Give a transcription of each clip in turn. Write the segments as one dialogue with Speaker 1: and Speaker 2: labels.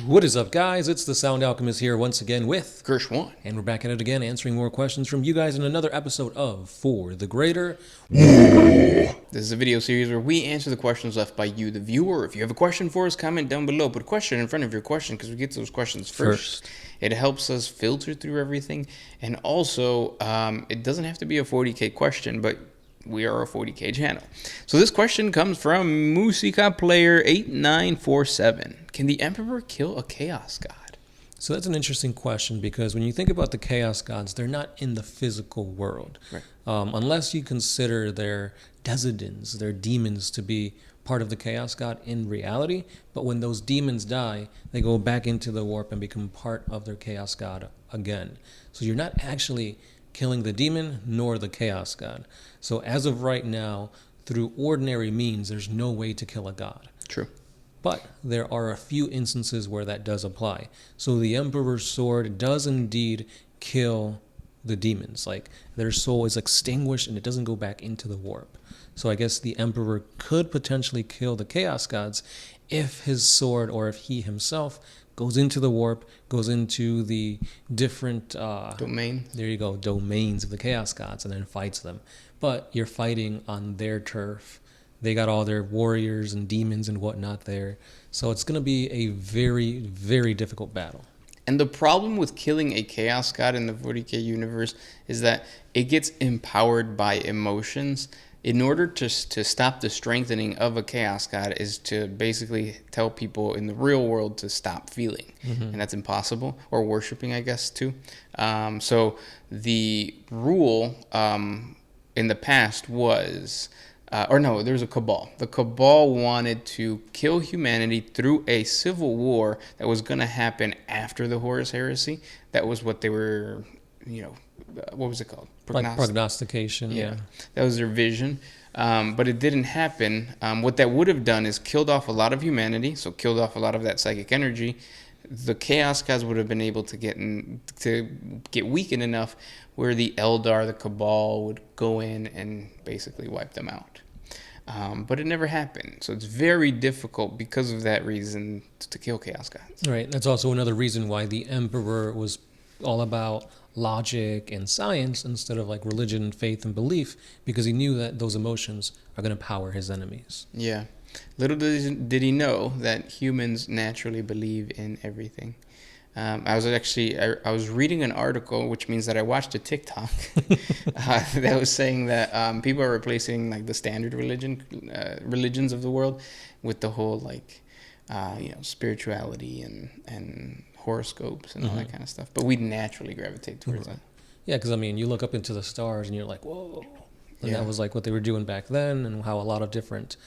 Speaker 1: What is up, guys? It's the Sound Alchemist here once again with
Speaker 2: Gershwan.
Speaker 1: and we're back at it again, answering more questions from you guys in another episode of For the Greater.
Speaker 2: This is a video series where we answer the questions left by you, the viewer. If you have a question for us, comment down below. Put a question in front of your question because we get to those questions first. It helps us filter through everything. And also, it doesn't have to be a 40K question, but we are a 40K channel. So this question comes from Musica Player 8947. Can the Emperor kill a Chaos God?
Speaker 1: So that's an interesting question because when you think about the Chaos Gods, they're not in the physical world.
Speaker 2: Right.
Speaker 1: Unless you consider their Desidens, their demons, to be part of the Chaos God in reality. But when those demons die, they go back into the warp and become part of their Chaos God again. So you're not actually killing the demon nor the Chaos God. So as of right now, through ordinary means, there's no way to kill a god.
Speaker 2: True.
Speaker 1: But there are a few instances where that does apply. So the Emperor's sword does indeed kill the demons. Like, their soul is extinguished and it doesn't go back into the warp. So I guess the Emperor could potentially kill the Chaos Gods if his sword, or if he himself, goes into the warp, goes into the different
Speaker 2: Domain.
Speaker 1: there you go, domains of the Chaos Gods, and then fights them. But you're fighting on their turf. They got all their warriors and demons and whatnot there. So it's going to be a very, very difficult battle.
Speaker 2: And the problem with killing a Chaos God in the 40K universe is that it gets empowered by emotions. In order to stop the strengthening of a Chaos God is to basically tell people in the real world to stop feeling. And that's impossible. Or worshiping, I guess, too. So the rule in the past was... there was a cabal. The cabal wanted to kill humanity through a civil war that was going to happen after the Horus Heresy. That was what they were, what was it called?
Speaker 1: Prognostication, yeah.
Speaker 2: That was their vision. But it didn't happen. What that would have done is killed off a lot of humanity, so killed off a lot of that psychic energy. The Chaos Gods would have been able to get weakened enough where the Eldar, the Cabal, would go in and basically wipe them out. But it never happened. So it's very difficult because of that reason to kill Chaos Gods.
Speaker 1: Right. That's also another reason why the Emperor was all about logic and science instead of like religion, faith, and belief, because he knew that those emotions are going to power his enemies.
Speaker 2: Yeah. Little did he know that humans naturally believe in everything. I was reading an article, which means that I watched a TikTok that was saying that people are replacing like the standard religions of the world with the whole spirituality and horoscopes and all that kind of stuff. But we naturally gravitate towards that.
Speaker 1: Yeah, because I mean, you look up into the stars and you're like, whoa. And that was like what they were doing back then, and how a lot of different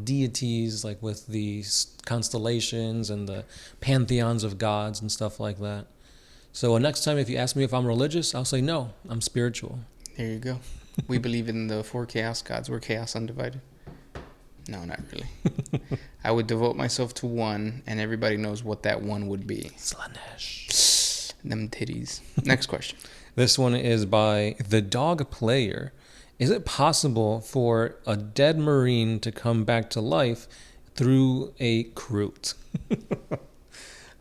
Speaker 1: deities, like with the constellations and the pantheons of gods and stuff like that. So next time if you ask me if I'm religious, I'll say no, I'm spiritual.
Speaker 2: There you go. We believe in the 4 chaos gods. We're chaos undivided. No, not really. I would devote myself to one, and everybody knows what that one would be.
Speaker 1: Slanesh.
Speaker 2: Them titties. Next question.
Speaker 1: This one is by The Dog Player. Is it possible for a dead Marine to come back to life through a Kroot?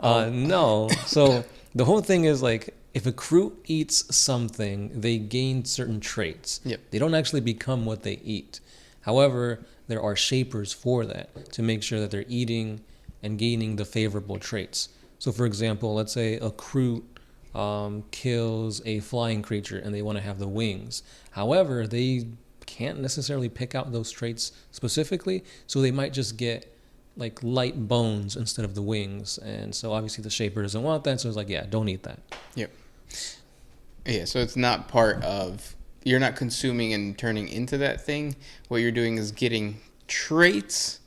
Speaker 1: No. So the whole thing is like, if a Kroot eats something, they gain certain traits.
Speaker 2: Yep.
Speaker 1: They don't actually become what they eat. However, there are shapers for that to make sure that they're eating and gaining the favorable traits. So for example, let's say a Kroot kills a flying creature and they want to have the wings. However, they can't necessarily pick out those traits specifically, so they might just get like light bones instead of the wings. And so obviously the shaper doesn't want that, so it's like, yeah, don't eat that.
Speaker 2: Yep. Yeah, so it's not part of, you're not consuming and turning into that thing. What you're doing is getting traits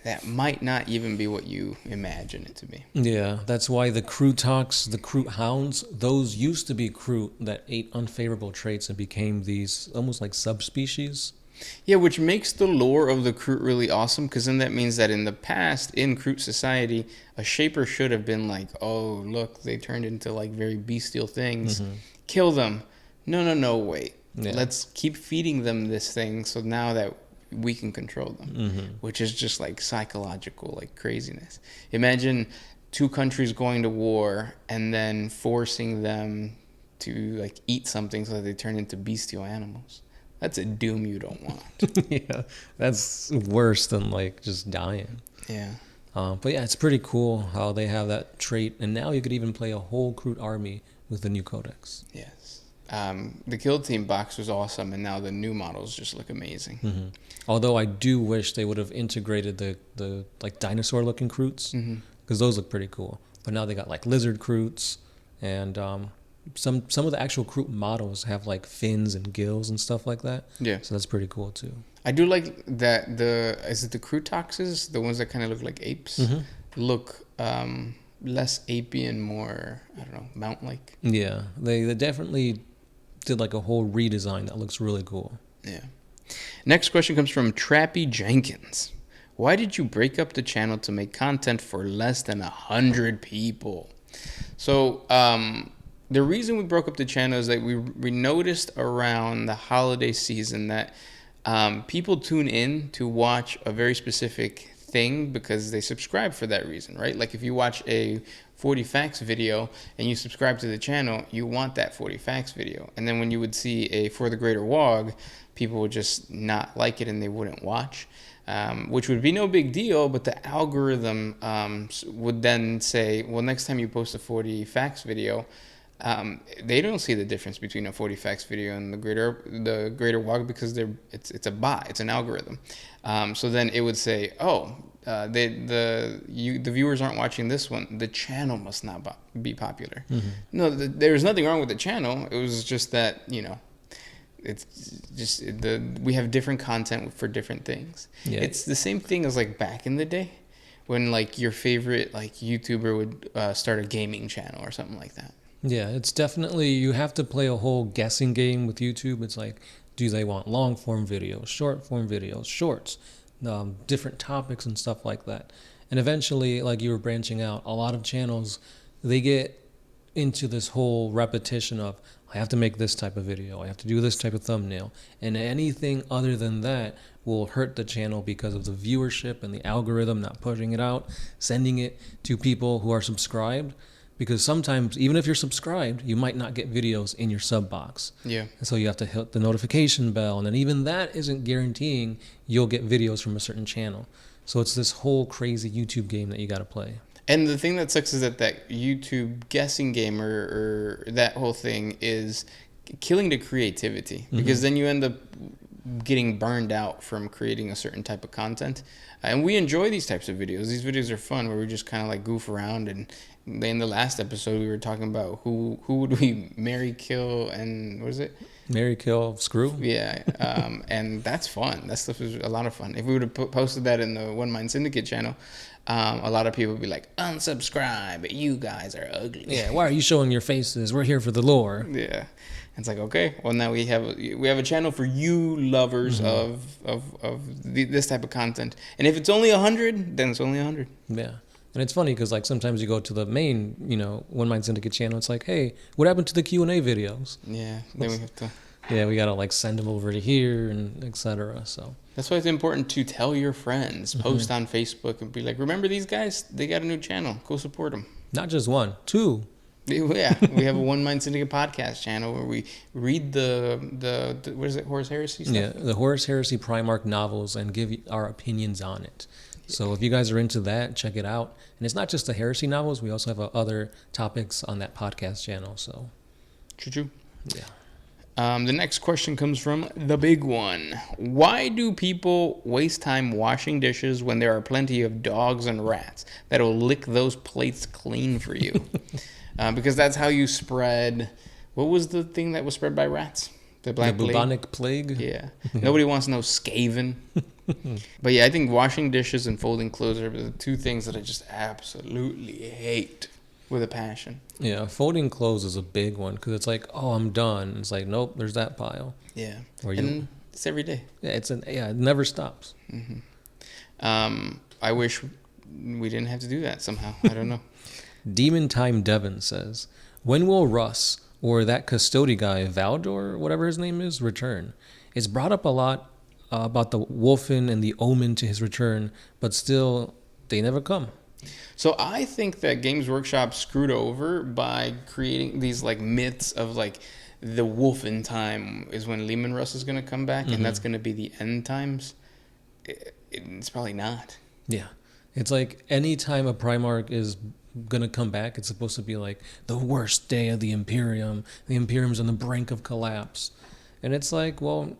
Speaker 2: that might not even be what you imagine it to be.
Speaker 1: Yeah, that's why the Krootox, the Kroot hounds, those used to be Kroot that ate unfavorable traits and became these almost like subspecies.
Speaker 2: Yeah, which makes the lore of the Kroot really awesome, because then that means that in the past, in Kroot society, a shaper should have been like, oh, look, they turned into like very bestial things. Kill them. No, wait. Yeah. Let's keep feeding them this thing, so now that we can control them, which is just like psychological, like craziness. Imagine two countries going to war and then forcing them to like eat something so that they turn into bestial animals. That's a doom you don't want.
Speaker 1: Yeah, that's worse than like just dying.
Speaker 2: Yeah.
Speaker 1: But yeah, it's pretty cool how they have that trait, and now you could even play a whole Kroot army with the new codex.
Speaker 2: Yes. The Kill Team box was awesome, and now the new models just look amazing.
Speaker 1: Mm-hmm. Although I do wish they would have integrated the like dinosaur looking Kroots, because those look pretty cool. But now they got like lizard Kroots, and some of the actual Kroot models have like fins and gills and stuff like that.
Speaker 2: Yeah.
Speaker 1: So that's pretty cool too.
Speaker 2: I do like that is it the Krootoxes, the ones that kind of look like apes, look less apey and more, I don't know, mount-like.
Speaker 1: Yeah, they definitely did like a whole redesign that looks really cool.
Speaker 2: Yeah. Next question comes from Trappy Jenkins. Why did you break up the channel to make content for less than 100 people? So the reason we broke up the channel is that we noticed around the holiday season that people tune in to watch a very specific thing because they subscribe for that reason, right? Like if you watch a 40 facts video and you subscribe to the channel, you want that 40 facts video. And then when you would see a For the Greater WAAAGH, people would just not like it and they wouldn't watch, which would be no big deal, but the algorithm would then say, well, next time you post a 40 facts video, they don't see the difference between a 40 facts video and the greater WAAAGH because it's a bot, it's an algorithm. So then it would say, oh, the viewers aren't watching this one. The channel must not be popular. No, there's nothing wrong with the channel. It was just that, you know, it's just we have different content for different things. Yeah. It's the same thing as like back in the day when like your favorite like YouTuber would start a gaming channel or something like that.
Speaker 1: Yeah, it's definitely, you have to play a whole guessing game with YouTube. It's like, do they want long form videos, short form videos, shorts, different topics and stuff like that. And eventually, like you were branching out, a lot of channels, they get into this whole repetition of, I have to make this type of video, I have to do this type of thumbnail. And anything other than that will hurt the channel because of the viewership and the algorithm not pushing it out, sending it to people who are subscribed. Because sometimes, even if you're subscribed, you might not get videos in your sub box.
Speaker 2: Yeah.
Speaker 1: And so you have to hit the notification bell. And then even that isn't guaranteeing you'll get videos from a certain channel. So it's this whole crazy YouTube game that you got to play.
Speaker 2: And the thing that sucks is that YouTube guessing game or that whole thing is killing the creativity. Because then you end up getting burned out from creating a certain type of content. And we enjoy these types of videos. These videos are fun where we just kind of like goof around. And in the last episode, we were talking about who would we marry, kill, and what is it?
Speaker 1: Marry, kill, screw?
Speaker 2: Yeah. And that's fun. That stuff is a lot of fun. If we would have posted that in the One Mind Syndicate channel, a lot of people would be like, unsubscribe, you guys are ugly.
Speaker 1: Yeah, why are you showing your faces? We're here for the lore.
Speaker 2: Yeah. It's like, okay, well now we have a channel for you lovers of this type of content. And if it's only 100, then it's only 100.
Speaker 1: Yeah. And it's funny because like sometimes you go to the main, One Mind Syndicate channel. It's like, hey, what happened to the Q&A videos?
Speaker 2: Yeah. Then we have to.
Speaker 1: Yeah, we got to like send them over to here and etc. So
Speaker 2: that's why it's important to tell your friends, post on Facebook and be like, remember these guys? They got a new channel. Go support them.
Speaker 1: Not just one, two.
Speaker 2: Yeah, we have a One Mind Syndicate podcast channel where we read the what is it, Horus Heresy stuff?
Speaker 1: Yeah, the Horus Heresy Primarch novels and give our opinions on it. So if you guys are into that, check it out. And it's not just the Heresy novels. We also have other topics on that podcast channel. So,
Speaker 2: true.
Speaker 1: Yeah.
Speaker 2: The next question comes from the big one. Why do people waste time washing dishes when there are plenty of dogs and rats that'll lick those plates clean for you? Because that's how you spread. What was the thing that was spread by rats? The
Speaker 1: bubonic plague?
Speaker 2: Yeah. Nobody wants no scavenge. But yeah, I think washing dishes and folding clothes are the two things that I just absolutely hate with a passion.
Speaker 1: Yeah, folding clothes is a big one because it's like, oh, I'm done. It's like, nope, there's that pile.
Speaker 2: Yeah. And it's every day.
Speaker 1: Yeah, it never stops.
Speaker 2: I wish we didn't have to do that somehow. I don't know.
Speaker 1: Demon Time Devon says, when will Russ or that custody guy, Valdor, whatever his name is, return? It's brought up a lot about the Wolfen and the omen to his return, but still, they never come.
Speaker 2: So I think that Games Workshop screwed over by creating these like myths of like the wolf in time is when Lehman Russ is going to come back, and that's going to be the end times. It's probably not.
Speaker 1: Yeah. It's like any time a Primarch is gonna come back, it's supposed to be like the worst day of the Imperium. The Imperium's on the brink of collapse. And it's like, well,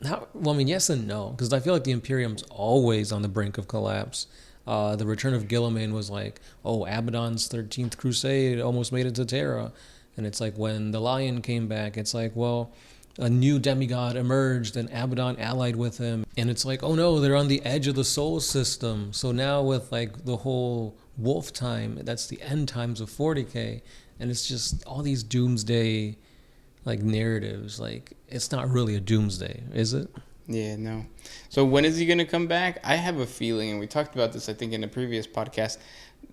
Speaker 1: I mean, yes and no, because I feel like the Imperium's always on the brink of collapse. The return of Guilliman was like, oh, Abaddon's 13th Crusade almost made it to Terra. And it's like when the Lion came back, it's like, well, a new demigod emerged and Abaddon allied with him. And it's like, oh no, they're on the edge of the soul system. So now with like the whole wolf time, that's the end times of 40K. And it's just all these doomsday like narratives. Like, it's not really a doomsday, is it?
Speaker 2: Yeah, no. So when is he going to come back? I have a feeling, and we talked about this, I think, in a previous podcast,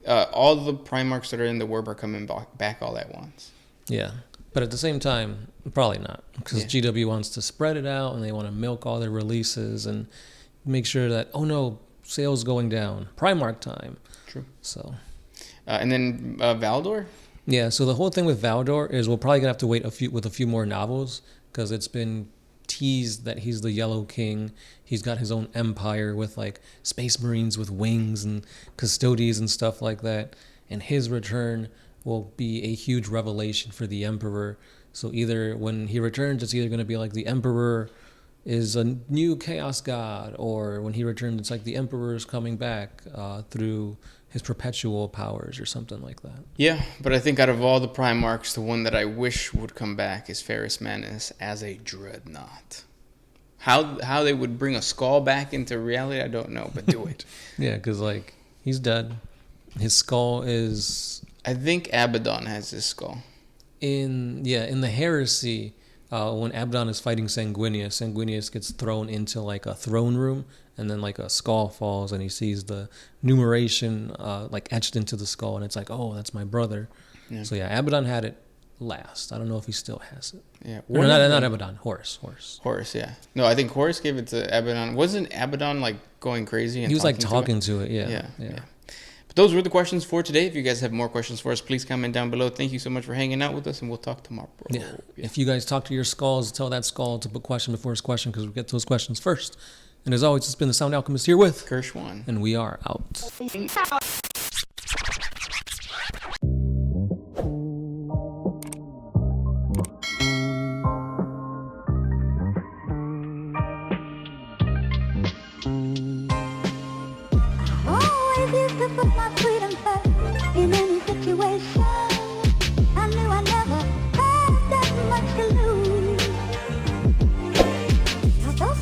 Speaker 2: all the Primarchs that are in the Warp are coming back all at once.
Speaker 1: Yeah. But at the same time, probably not, because GW wants to spread it out and they want to milk all their releases and make sure that, oh no, sales going down, Primarch time.
Speaker 2: True.
Speaker 1: So,
Speaker 2: and then Valdor?
Speaker 1: Yeah, so the whole thing with Valdor is we're probably going to have to wait a few more novels, because it's been teased that he's the Yellow King. He's got his own empire with like Space Marines with wings and Custodes and stuff like that. And his return will be a huge revelation for the Emperor. So either when he returns, it's either going to be like the Emperor is a new Chaos God, or when he returns, it's like the Emperor is coming back through his perpetual powers or something like that.
Speaker 2: Yeah, but I think out of all the Primarchs, the one that I wish would come back is Ferrus Manus as a Dreadnought. How they would bring a skull back into reality, I don't know, but do it.
Speaker 1: Yeah, because like he's dead. His skull is...
Speaker 2: I think Abaddon has his skull.
Speaker 1: In the Heresy, when Abaddon is fighting Sanguinius gets thrown into like a throne room, and then like a skull falls, and he sees the numeration like etched into the skull, and it's like, oh, that's my brother. Yeah. So yeah, Abaddon had it last. I don't know if he still has it.
Speaker 2: Yeah,
Speaker 1: no, not Abaddon. Horus.
Speaker 2: Horus, yeah. No, I think Horus gave it to Abaddon. Wasn't Abaddon like going crazy? And
Speaker 1: he was like talking to it. Yeah.
Speaker 2: But those were the questions for today. If you guys have more questions for us, please comment down below. Thank you so much for hanging out with us, and we'll talk tomorrow.
Speaker 1: Yeah. If you guys talk to your skulls, tell that skull to put question before his question, because we get those questions first. And as always, it's been the Sound Alchemist here with
Speaker 2: Kershwan,
Speaker 1: and we are out.
Speaker 3: Oh, if you could put my freedom first.